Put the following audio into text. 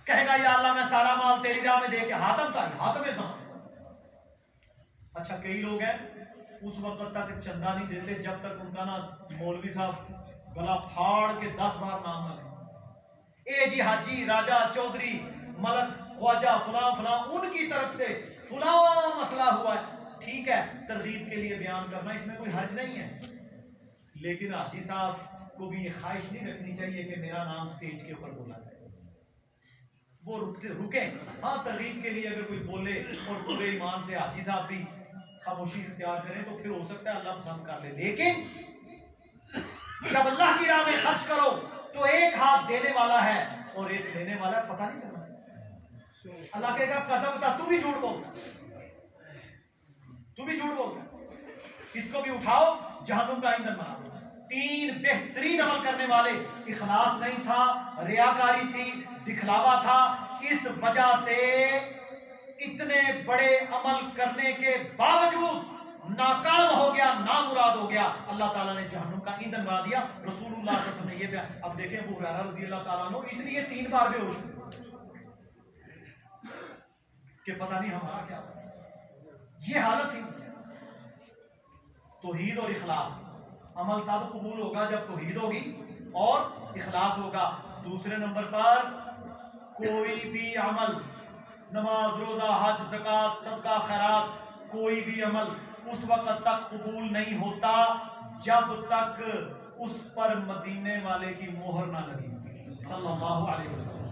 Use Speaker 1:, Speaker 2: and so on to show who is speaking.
Speaker 1: کہے گا یا اللہ میں سارا مال تیری راہ میں دے کے حاتم تک حاتم زمان. اچھا کئی لوگ ہیں اس وقت تک چندہ نہیں دیتے جب تک ان کا نا مولوی صاحب گلا پھاڑ کے 10 بار نام نہ لیں. اے جی حاجی راجہ چودھری ملک خواجہ فلاں فلاں ان کی طرف سے فلاں مسئلہ ہوا ہے. ٹھیک ہے ترغیب کے لیے بیان کرنا اس میں کوئی حرج نہیں ہے, لیکن حاجی صاحب کو بھی یہ خواہش نہیں رکھنی چاہیے کہ میرا نام سٹیج کے اوپر بولا جائے. وہ رکیں. ہاں ترغیب کے لیے اگر کوئی بولے اور پورے ایمان سے حاجی صاحب بھی خاموشی اختیار کریں تو پھر ہو سکتا ہے اللہ پسند کر لے. لیکن جب اللہ کی راہ میں خرچ کرو تو ایک ہاتھ دینے والا ہے اور ایک لینے والا ہے, پتہ نہیں چلنا چاہیے. اللہ کہے گا قسم تھا تو بھی جھوٹ بولتا, تو بھی جھوٹ بولتا, اس کو بھی اٹھاؤ جہنم کا ایندھن بنا دو. 3 بہترین عمل کرنے والے, اخلاص نہیں تھا, ریاکاری تھی, دکھلاوا تھا, اس وجہ سے اتنے بڑے عمل کرنے کے باوجود ناکام ہو گیا, نامراد ہو گیا. اللہ تعالیٰ نے جہنم کا ایندھن بنا دیا. رسول اللہ صلی اللہ علیہ وسلم نے یہ بیان. اب دیکھیں ابو ہریرہ رضی اللہ تعالیٰ عنہ اس لیے 3 بار بے ہوش ہوئے کہ پتہ نہیں ہمارا کیا ہوگا. یہ حالت ہی توحید اور اخلاص. عمل تب قبول ہوگا جب توحید ہوگی اور اخلاص ہوگا. دوسرے نمبر پر کوئی بھی عمل, نماز روزہ حج زکوٰۃ صدقہ خیرات, کوئی بھی عمل اس وقت تک قبول نہیں ہوتا جب تک اس پر مدینے والے کی مہر نہ لگی صلی اللہ علیہ وسلم.